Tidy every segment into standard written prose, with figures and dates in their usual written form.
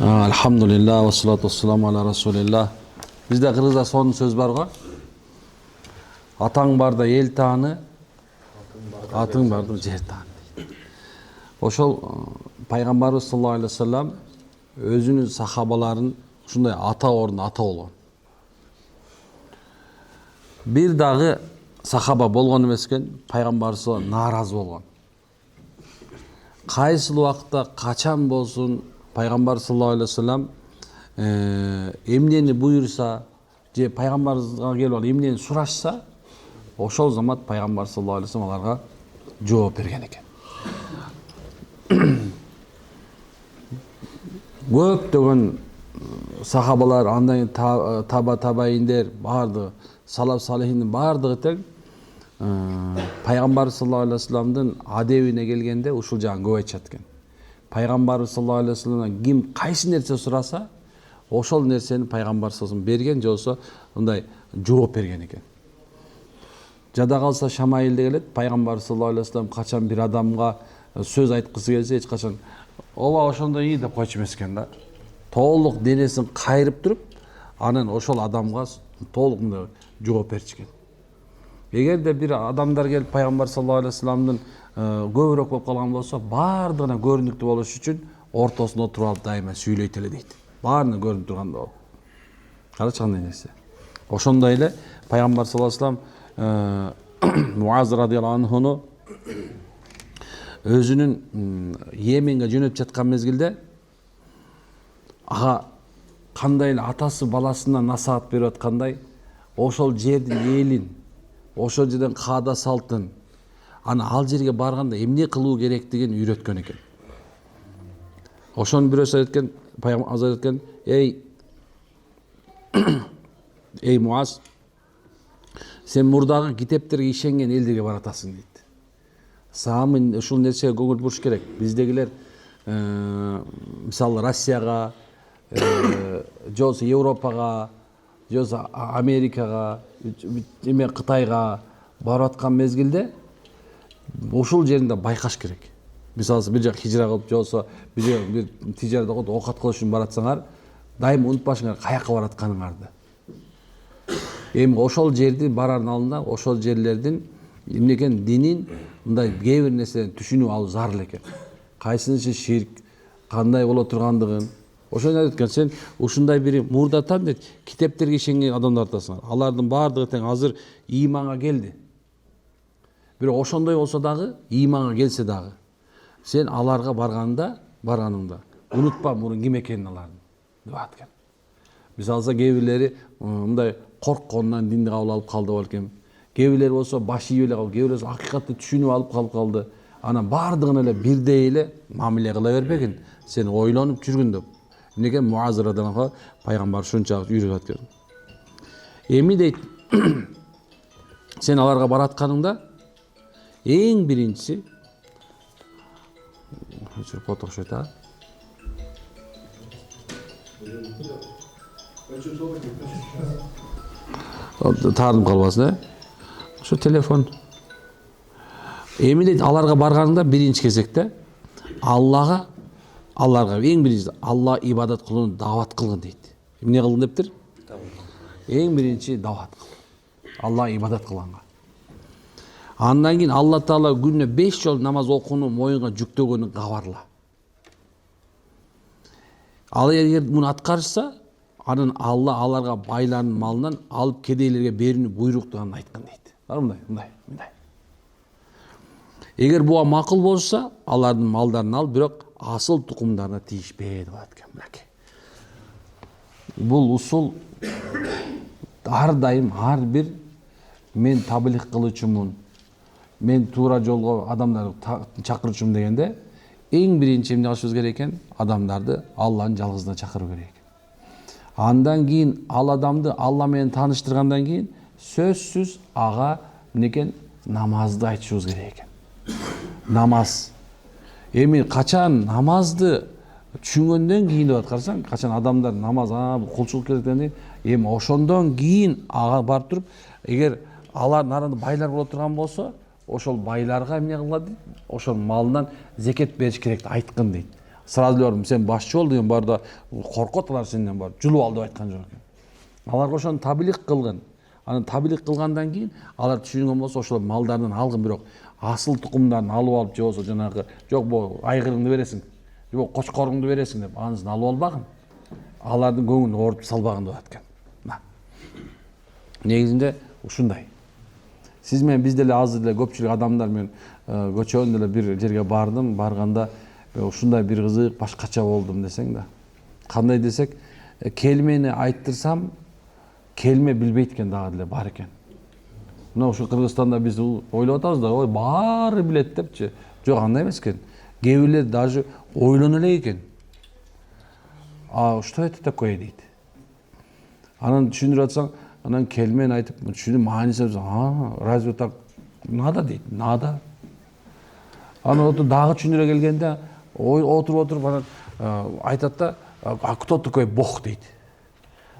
Alhamdulillah ve salatu vesselamu ala Resulillah. Bizde Kırgızda son söz var go. Ataң barda ел тааны, атың барда жер тааны дейт. Ошол пайгамбарыбыз саллаллаху алейхи ва саллям өзүнүн сахабаларын ушундай ата ордуна ата болгон. Бир дагы сахаба болгон эмес экен, пайгамбарыбыз нааразы болгон. Кайсыл убакта качан болсун пайгамбар саллаллаху алейхи ва саллям эмнени буйруса же пайгамбарыбызга келип алып эмнени сурашса, ошол замат пайгамбар саллаллаху алейхи ва саллям аларга жооп берген экен. Көптөгөн сахабалар, андан табаиндер бардыгы, салаф салихиндин бардыгы тең пайгамбар саллаллаху алейхи ва салламдын адебине келгенде ушул жагын көп айтышат экен. Пайгамбарыбыз саллаллаху алейхи ва салламдан ким кайсы нерсе сураса, ошол нерсени пайгамбар саллаллаху алейхи ва саллам берген, же болбосо мындай жооп берген экен. Жада калса Шамаилде келет, пайгамбар саллаллаху алейхи ва саллам качан бир адамга сөз айткысы келсе, эч качан ооба ошондой ий деп койчу эмес экен да. Толук денесин кайрып туруп, анан ошол адамга толук мындай жооп берчү экен. Эгерде бир адамдар келип пайгамбар саллаллаху алейхи ва салламдын көбүрөөк болуп калган болсо, бардыгына көрүнүктүү болуш үчүн ортосунда отуруп алып дайыма сүйлөйт эле дейт. Баарына көрүнүп турганда болуп. Карачы кандай нерсе. Ошондой эле пайгамбар саллаллаху алейхи ва саллам Муаз радыйаллаху анхуну өзүнүн Йеменге жөнөтүп жаткан мезгилде ага кандай эле атасы баласына насаат берип аткандай, ошол жердин элин, ошол жерден каада салтын, аны ал жерге барганда эмне кылуу керектигин үйрөткөн экен. Ошону бирөөсү айткен, пайгамбар айткен, эй Муаз, сен мурдагы китептерге ишенген элдерге баратасың дейт. Саамын ушул нерсеге көңүл буруш керек. Биздегилер мисалы Россияга, же болбосо Европага, же болбосо Америкага, эме Кытайга барып аткан мезгилде ушул жеринде байкаш керек. Мисалы бир жак хижра кылып, же болбосо бир тижарат кылып оокат кылыш үчүн баратсаңар, дайыма унутпашыңар каяка баратканыңарды. Эми ошол жерди барардын алдында ошол жерлердин эмне экенин, динин мындай кээ бир нерселерин түшүнүп алуу зарыл экен. Кайсынысы ширк, кандай боло тургандыгын. Ошону айтып экен, сен ушундай бир мурдатан дейт, китептерге ишенген адамдар атасың. Алардын баардыгы тең азыр ыйманга келди. Бирок ошондой болсо дагы, ыйманга келсе дагы, сен аларга барганыңда унутпа мурун ким экенин алардын деп айткан. Мисалса кээ бирлери мындай коркконунан динди кабыл алып калды балким. Кээ бирлери болсо баш ийип эле калды, кээ бирлери акыйкатты түшүнүп алып калды. Анан баардыгын эле бирдей эле мамиле кыла бербегин, сен ойлонуп жүргүн деп. Эмнеге Муаз радыйаллаху анху пайгамбар ушунчалык үйрөтүп аткан. Эми дейт, сен аларга баратканыңда эң биринчиси фото окшойт а. Таарынып калбасын, Ошо телефон. Эми дейт, аларга барганыңда биринчи кезекте аларга эң биринчи Алла ибадат кылууну даават кылгын дейт. Эмне кылгын дептир? Эң биринчи даават кыл. Алла ибадат кылганга. Андан кийин Алла Таала күнүнө 5 жолу намаз окууну моюнга жүктөгөнүн кабарла. Ал эгер муну аткарышса, анан Алла аларга байлардын малынан алып кедейлерге берүүнү буйруктуган айткан дейт. Бар мындай. Эгер буга макул болса, алардын малдарын ал, бирок асыл тукумдарына тийишпе деп айткан. Бул усул ар дайым ар бир мен таблих кылуучумун, мен туура жолго адамдарды чакырчумун дегенде эң биринчи эмне кылышыбыз керек экен? Адамдарды Алланын жалгызына чакыруу керек экен. Андан кийин ал адамды Алла менен тааныштыргандан кийин сөзсүз ага эмнекен? Намазды айтышыбыз керек экен. Намаз. Эми качан намазды түшүнгөндөн кийин деп аткарсаң, качан адамдар намаз, кулчулук керек дегенде, эми ошондон кийин ага барып туруп, эгер алар нарында байлар боло турган болсо, ошол байларга эмне кылат? Ошол малынан зекет бериш керек айткын дейт. сразу эле сен башчы бол деген барда коркот алар сенден бар. Жулуп ал деп айткан жок экен. Аларга ошону таблик кылган. Анан таблик кылгандан кийин алар түшүнгөн болсо ошол малдардан алгын, бирок асыл тукумдарын алып алып же болбосо жанагы жок бу айгырыңды бересиң, же бу кочкоруңду бересиң деп анысын алып албагын. Алардын көңүлүн оорутуп салбагын деп аткан. Негизинде ушундай. Сиз менен биз деле азыр деле көпчүлүк адамдар мен көчөдөн деле бир жерге бардым, барганда ушундай бир кызык башкача болдум десең да. Кандай десек, келмени айттырсам, келме билбейт экен дагы деле бар экен. Мына ушу Кыргызстанда биз ойлоп атабыз да, ой баары билет депчи. Жок, андай эмес экен. Кээ бирлер даже ойлоно элек экен. А что это такое дейт. Анан түшүндүрүп атсаң, анан келмени айтып, түшүнүп мааниси, разве так надо дейт, надо. Анан дагы түшүндүрө келгенде, отуруп анан айтат да, а кто такой Бог дейт.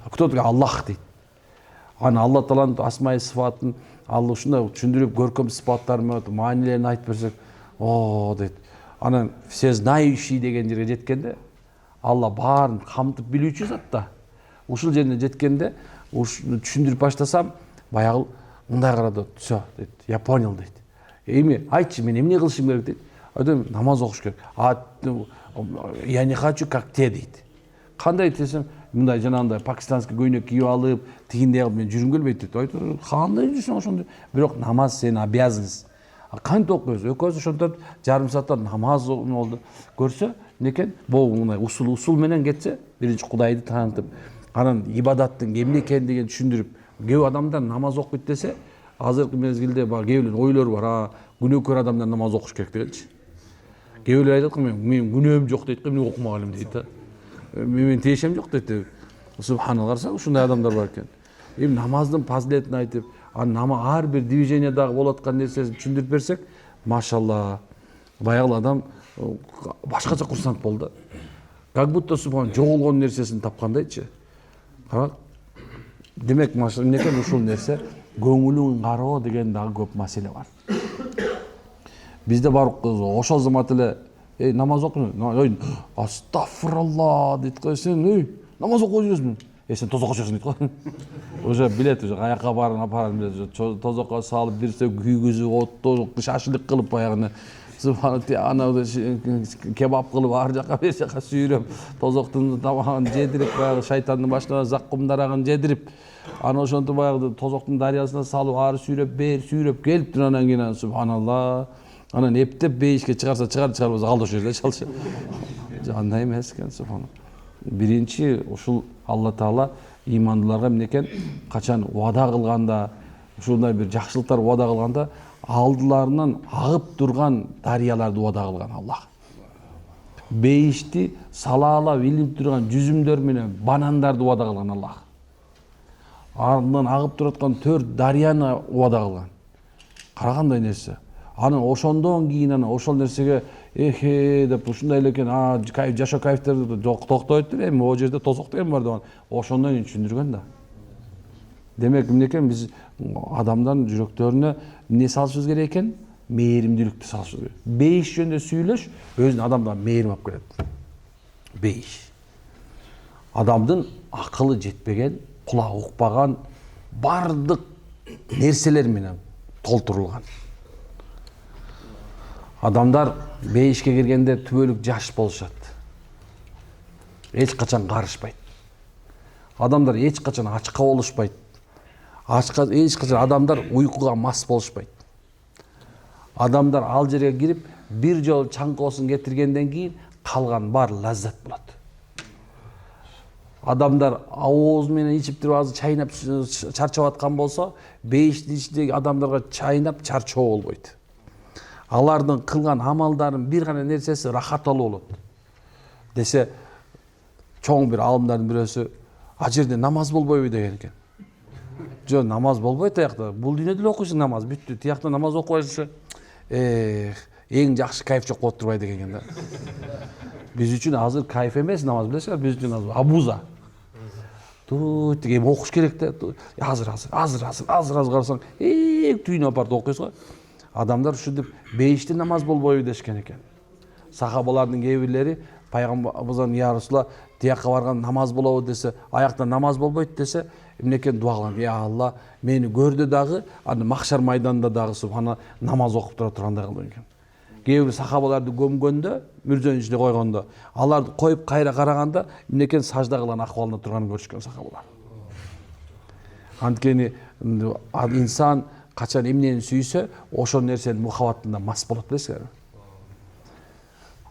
А кто такой Аллах дейт. Анан Алла Тааланын асмай сыфатын ал ушундай түшүндүрүп көркөм сыпаттарын маанилерин айтып берсек, о дейт. Анан все знающий деген жерге жеткенде, Алла баарын камтып билүүчү зат да. Ушул жерине жеткенде, түшүндүрүп баштасам, баягы мындай карады, всё дейт. Я понял дейт. Эми айтчы, мен эмне кылышым керек дейт. Айдым, намаз окуш керек. Я не хочу как те дейт. Кандай десем, мындай жанагындай пакистанский көйнөк кийип алып, тигиндей кылып мен жүрүм келбейт дейт. Айтты, кандай жүрсүң ошондой? Бирок намаз сенин обязанность. Кантип окуйбуз? Экөөбүз ошентип жарым саатта намаз болду. Көрсө, некен бул мындай усул менен кетсе, биринчи Кудайды таанытып, анан ибадаттын эмне экендигин түшүндүрүп, кээ адамдар намаз окуйт десе, азыркы мезгилде бар кээ бирлер ойлор бар, күнөөкөр адамдар намаз окуш керек дегенчи. Кээ бирлер айтат, мен күнөөм жок дейт, эмне окумагалым дейт да. Мен тиешем жок дейт. Субханалла, карасаң ушундай адамдар бар экен. Эми намаздын фазилетин айтып, ар бир движениядагы болуп аткан нерсесин түшүндүрүп берсек, машалла, баягы адам башкача курсант болду. Как будто субхан жоголгон нерсесин тапкандайчы. Карак. Демек, машалла, эмнекен ушул нерсе көңүлүн кароо деген дагы көп маселе бар. Бизде бар ошол замат эле намаз окуйм. Астагфирулла дейт го, сен намаз окуп жүрөсүң. Сен тозокко чыгасың дейт го. Уже билет, уже каяка барын апарам билет. Тозокко салып бирсе күйгүзүп, отто шашлык кылып баягы субханалла, ана кебап кылып ар жака бер жака сүйрөп, тозоктун тамагын жедирип, баягы шайтандын башына заккум дарагын жедирип, аны ошентип баягы тозоктун дарыясына салып ары сүйрөп келиптир, анан кийин субханалла, анан эптеп бейишке чыгарса чыгарбаса калды ошол жерде чалчы. Андай эмес экен, субханалла. Биринчи ушул Алла Таала имандыларга эмнекен, качан убада кылганда, ушундай бир жакшылыктар убада кылганда, алдыларынан агып турган дарыяларды убада кылган Аллах. Бейишти салаалап илип турган жүзүмдөр менен банандарды убада кылган Аллах. Ардынан агып тураткан 4 дарыяны убада кылган. Карагандай нерсе. Анан ошондон кийин ошол нерсеге деп ушундай эле экен, жашоо кайфтерди токтойтур, эми могу жерде тозок деген бар деп ошондон кийин түшүндүргөн да. Демек, эмнекен биз адамдардын жүрөктөрүнө эмне салышыбыз керек экен? Мээримдүүлүктү салышыбыз керек. Бейиш жөнүндө сүйлөш өзүн адамдан мээрим алып келет. Бейиш. Адамдын акылы жетпеген, кулагы укпаган бардык нерселер менен толтурулган. Адамдар бейишке киргенде түбөлүк жаш болушат. Эч качан карышпайт. Адамдар эч качан ачка болушпайт. Эч качан адамдар уйкуга мас болушпайт. Адамдар ал жерге кирип, бир жолу чаңкоосун кетиргенден кийин калган бар лаззат болот. Адамдар оозу менен ичип туруп азыр чайнап чарчап аткан болсо, бейиштин ичиндеги адамдарга чайнап чарчоо болбойт. Алардын кылган амалдарын бир гана нерсеси рахат алуу болот. Десе, чоң бир алымдардын бирөөсү, а жерде намаз болбойбу деген экен. Жо, намаз болбойт таякта. Бул дүйнөдө эле окуйсуң намаз, бүттү. Таякта намаз окубайсың. Эң жакшы кайф жок болуп турбайт экен да. Биз үчүн азыр кайф эмес намаз, билесиз, биз үчүн азыр абуза. Тут эми окуш керек да. Азыр карасаң, түйүнө апарып окуйсуз го. Адамдар ушинтип бейиште намаз болбойбу дешкен экен. Сахабалардын кээ бирлери пайгамбарыбыздан я Расулалла тияққа барған намаз болобу десе, аяқта намаз болбойт десе, эмнекен дуа кылам. Я Алла, мени көрдү дагы, аны махшар майданында дагы субхана намаз окуп тура тургандай кыл экен. Кээ бир сахабаларды көмгөндө, мүрзөнүн ичине койгондо, аларды коюп кайра караганда эмнекен сажда кылган акыбалында турганын көрүшкөн сахабалар. Анткени инсан качан эмнени сүйсө, ошол нерсенин мухаббатында мас болот, билесиңерби?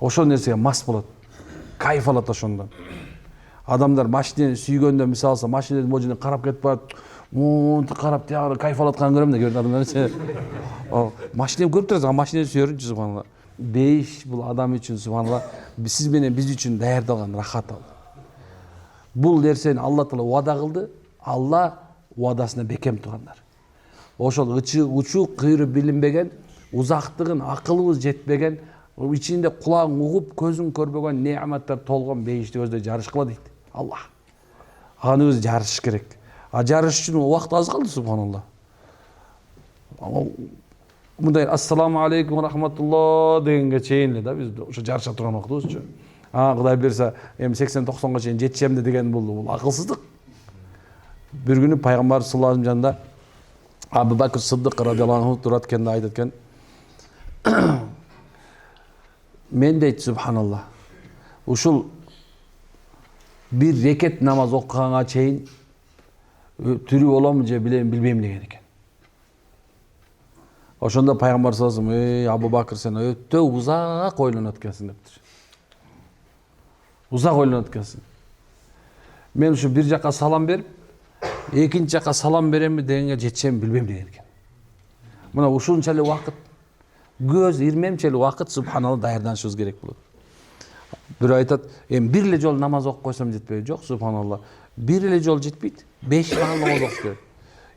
Ошол нерсеге мас болот. Кайф алат ошондон. Адамдар машинени сүйгөндө, мисалы, машиненин могу жерден карап кетип барат, монтип карап тиягы кайф алатканын көрөм да, адамдар. Машинени көрүп турасың, машинени сүйөрүнчү, субханалла. Бейиш бул адам үчүн, субханалла, сиз менен биз үчүн даярдалган рахат ал. Бул нерсени Алла Таала уада кылды, Алла уадасына бекем тургандар. Ошол учуу кыйры билинбеген, узактыгын акылыбыз жетпеген, ичинде кулагың угуп, көзүң көрбөгөн неаматтар толгон бейишти өздөй жарышкыла дейт Аллах. Аны өзү жарыш керек. Жарыш үчүн убакыт аз калды, субханалла. Мындай ассаламу алейкум рахматулла дегенге чейин эле да биз ошо жарыша турган убактыбызчу. Кудай берсе, эми 80-90га чейин жетишем деген бул акылсыздык. Bir günü Peygamber sallallahu aleyhi ve sellem yanında Abu Bakr Sıddık radıyallahu anh durat kendi ayet etken men deyt subhanallah uşul bir reket namaz okuganga çeyin türü olamayınca bilbeyim degen eken. Oşonda Peygamber sallallahu aleyhi ve sellem ey Abu Bakr sen öttö uzak oylonot ekensin deptir. Uzak oylonot ekensin. Men şu bir jaka salam berip экинчи жака салам беремби дегенге жетишем билбейм деген экен. Мына ушунчалык убакыт, көз ирмемчелик убакыт субханалла даярданышыбыз керек болот. Бир айтат, эми бир эле жолу намаз окуп койсом жетпейби? Жок, субханалла. Бир эле жолу жетпейт. 5 маал намаз окуш керек.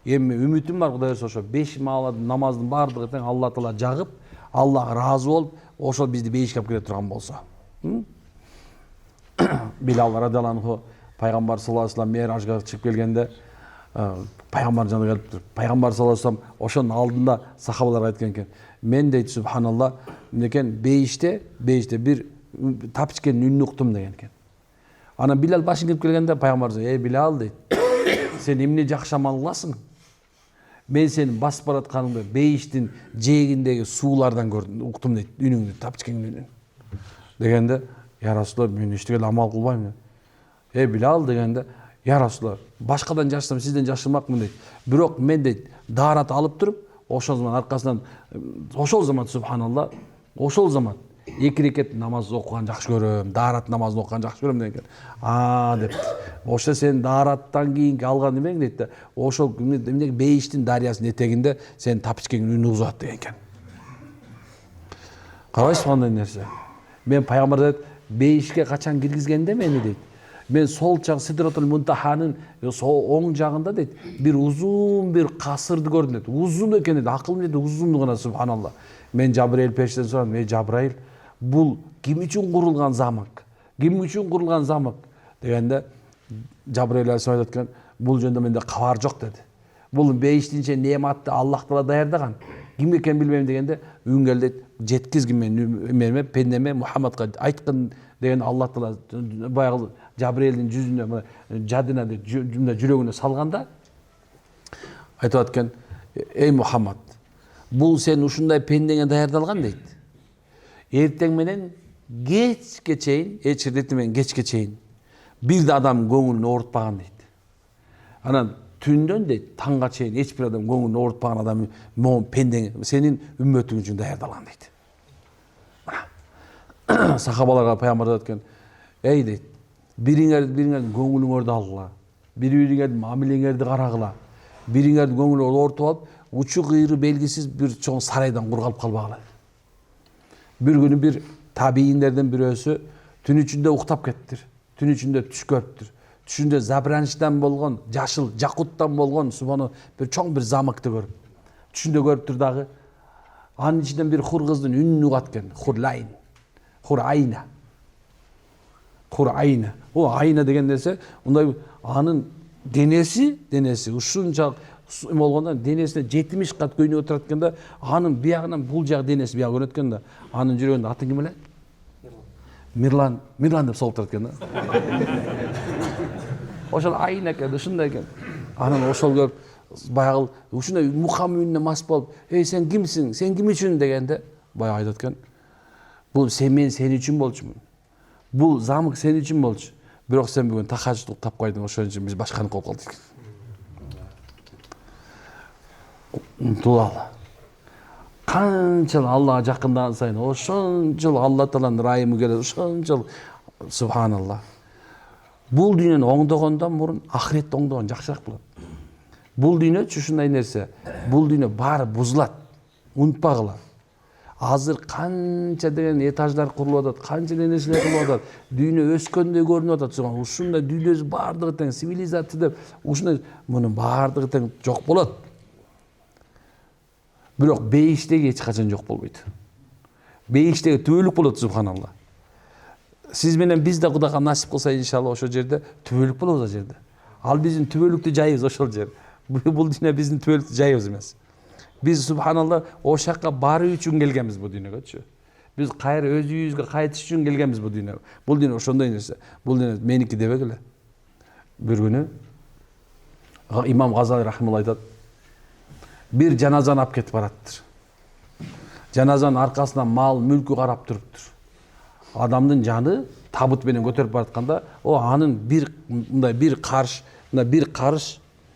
Эми үмүтүм бар, Кудай ошо 5 маал намаздын баардыгы тең Алла Таала жагып, Аллага ыраазы болуп, ошол бизди бейишке алып келе турган болсо. Билал радыйаллаху анху Пайгамбар саллаллаху алейхи ва саллям Миражга чыгып келгенде Пайгамбар жанына келип туруп, Пайгамбар саллаллаху алейхи ва саллям ошонун алдында сахабаларга айткан экен. Мен дейт субханалла, мынекен бейиште бир тапчыкенин үнүн уктум деген экен. Анан Билал башын кирип келгенде Пайгамбар ey Билал дейт, сен эмне жакшы амал кыласың? Мен сенин басып баратканыңды бейиштин жээгиндеги суулардан көрдүм, уктум дейт, үнүңдү, тапчыкенин үнүн. Дегенде, я Расулалла, мен эчтеге амал кылбайм. Билал дегенде, я Расулалла, башкадан жашсам сизден жакшырмакмын дейт. Бирок мен дейт, даарат алып туруп, ошол заман аркасынан, ошол заман субханалла, ошол заман 2 рекет намаз окуган жакшы көрөм, даарат намазын окуган жакшы көрөм деген экен. Деп. Ошо сен даараттан кийинки алган эмең дейт да, ошол эмне бейиштин дарыясынын этегинде сен тапчыкеңдин үнү угузат деген экен. Карайсызбы кандай нерсе? Мен пайгамбар дейт, бейишке качан киргизгенде мени дейт. Мен сол жақ Сидратул Мунтаханын оң жағында дейт, бир узун бир касырды көрдүм дейт. Узун экен дейт, акылым дейт, узундугуна субханалла. Мен Жабраил периштеден сурадым, ey Жабраил, бул ким үчүн курулган замок? Ким үчүн курулган замок? Дегенде Жабраил айтып аткан, бул жөнүндө менде кабар жок деди. Бул бейиштинче неаматты Аллах Таала даярдаган. Ким экенин билбейм дегенде, үн келди, жеткизгин мен пендеме Мухаммадка айткын деген Аллах Таала баягы Жабраилдин жүзүнө, жадына, жүрөгүнө салганда айтып аткан, ey Мухаммад, бул сен ушундай пендеңе даярдалган дейт. Эртең менен кечке чейин, эртең менен кечке чейин бир да адам көңүлүн оорутпаган дейт. Анан түндөн дейт, таңга чейин эч бир адам көңүлүн оорутпаган адам могу пендең сенин үммөтүң үчүн даярдалган дейт. Сахабаларга пайгамбар айткан, ey дейт, бириңердин көңүлүңөрдү алгыла, бири-бириңердин мамилеңерди карагыла, бириңердин көңүлүңөрдү оорутуп алып, учу кыйры белгисиз бир чоң сарайдан кургалып калбагыла. Bir günü bir tabiinlerden birisi tün içinde uktap kettir. Tün içinde tuş görüptür. Tüşünde zabranişten bolgon, jaşıl, jakuttan bolgon, subhanu bir çoğun bir zamakты görüp. Tüşünde görüptür dağı. Anın içinden bir hur kızdın ününü ugatken. Hurlayn. Hurayna. Hurayna. O ayna degen dese, onday anın denesi, uşunca болгондон денесине 70 кат көйнөп отуратканда анын биягынан бул жак денеси бияга көрөткөндө анын жүрөгүндө аты ким эле? Мирлан деп соғып тұрады екен да. Ошол айын экен, ушундай экен. Анан ошол көрүп баягы ушундай мукам үнүнө мас болуп, "Эй, сен кимсиң? Сен ким үчүн?" дегенде, баягы айтат экен. "Бул мен сен үчүн болчумун. Бул замок сен үчүн болчу. Бирок сен бүгүн тахажжуд уктап койдуң, ошон үчүн биз башканы кылып калдык." Умтулалы. Канчалык Аллага жакындаган сайын ошончолук Алла Тааланын ырайымы келет, ошончолук субханалла. Бул дүйнөнү оңдогондон мурун ахиретти оңдогон жакшыраак болот. Бул дүйнөчү ушундай нерсе. Бул дүйнө баары бузулат. Унутпагыла. Азыр канча деген этаждар курулуп атат, канча деген нерселер кылып атат. Дүйнө өскөндөй көрүнүп атат. Ушундай дүйнөбүз баардыгы тең цивилизация деп, ушундай мунун баардыгы тең жок болот. Бирок бейиштеги эч качан жок болбойт. Бейиштеги түбөлүк болот, субханалла. Сиз менен биз да Кудайга насип кылса иншалла ошол жерде түбөлүк болобуз ал жерде. Ал биздин түбөлүктү жайыбыз ошол жер. Бул дүйнө биздин түбөлүктү жайыбыз эмес. Биз субханалла ошол жака баруу үчүн келгенбиз бул дүйнөгөчү. Биз кайра өз үйүбүзгө кайтыш үчүн келгенбиз бул дүйнөгө. Бул дүйнө ошондой нерсе. Бул дүйнө меники дебегиле. Бир күнү имам Газали рахималла айтат. Бир жаназаны алып кетип бараттыр. Жаназанын аркасынан мал, мүлкү карап туруптур. Адамдын жаны табут менен көтөрүп баратканда, анын бир карыш,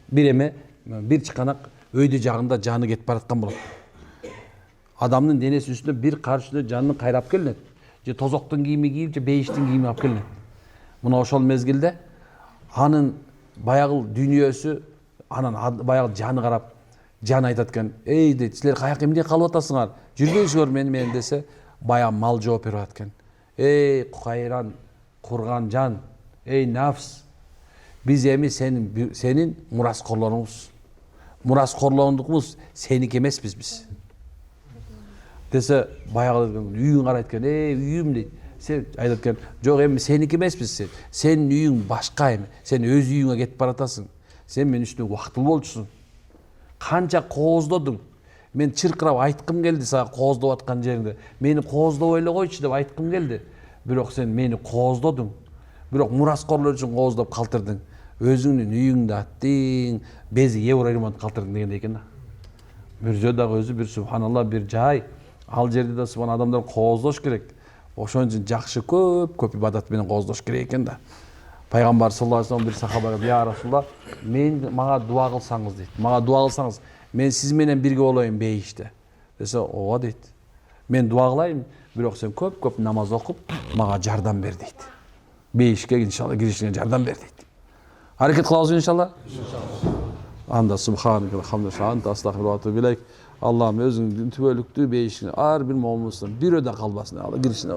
бир эме, бир чыканак өйдө жагында жаны кетип бараткан болот. Адамдын денеси үстүнө бир карыш жанын кайрап келинет. Же тозоктун кийими кийип, же бейиштин кийими алып келинет. Мына ошол мезгилде анын баягы дүйнөсү, анан баягы жаны карап, жан айтат экен, "Эй, дейт, силер каяка эмне калып атасыңар? Жүрбөйсүңөр менен" десе, баягы мал жооп берип атат экен. "Эй, кайран, курган жан, эй нафс, биз эми сенин мураскорлоруңуз. Мураскорлооңдукубуз сеники эмеспиз биз." Десе, баягы үйүн карайт экен, "Эй, үйүм" дейт. Сен айтат экен, "Жок, эми сеники эмеспиз сен. Сенин үйүң башка эми. Сен өз үйүңө кетип баратасың. Сен менин үстүмө убактылуу болчусуң. Канча кооздодуң. Мен чыркырап айткым келди сага кооздоп аткан жериңде. Мени кооздоп эле койчу деп айткым келди. Бирок сен мени кооздодуң. Бирок мураскорлор үчүн кооздоп калтырдың. Өзүңдүн үйүңдү аттың, бези евро ремонт калтырдың" дегендей экен да. Бир жодагы өзү бир субханалла бир жай. Ал жерде да субхан адамдар кооздош керек. Ошон үчүн жакшы көп ибадат менен кооздош керек экен да. Пайгамбар саллаллаху алейхи вассалам бир сахабага, "Я Расулалла, мага дуа кылсаңыз" дейт. "Мага дуа кылсаңыз, мен сиз менен бирге болоюн бейиште." Десе, "Ооба" дейт. "Мен дуа кылайын, бирок сен көп намаз окуп, мага жардам бер" дейт. "Бейишке иншалла киришиңе жардам бер" дейт. Аракет кылабызбы иншалла? Анда субханак ва хамдалиллах анта астагфиру ва атубу илейк. Аллахым өзүңдүн түбөлүктүү бейишиңе ар бир момунстун бирөө да калбасын. Алла киришине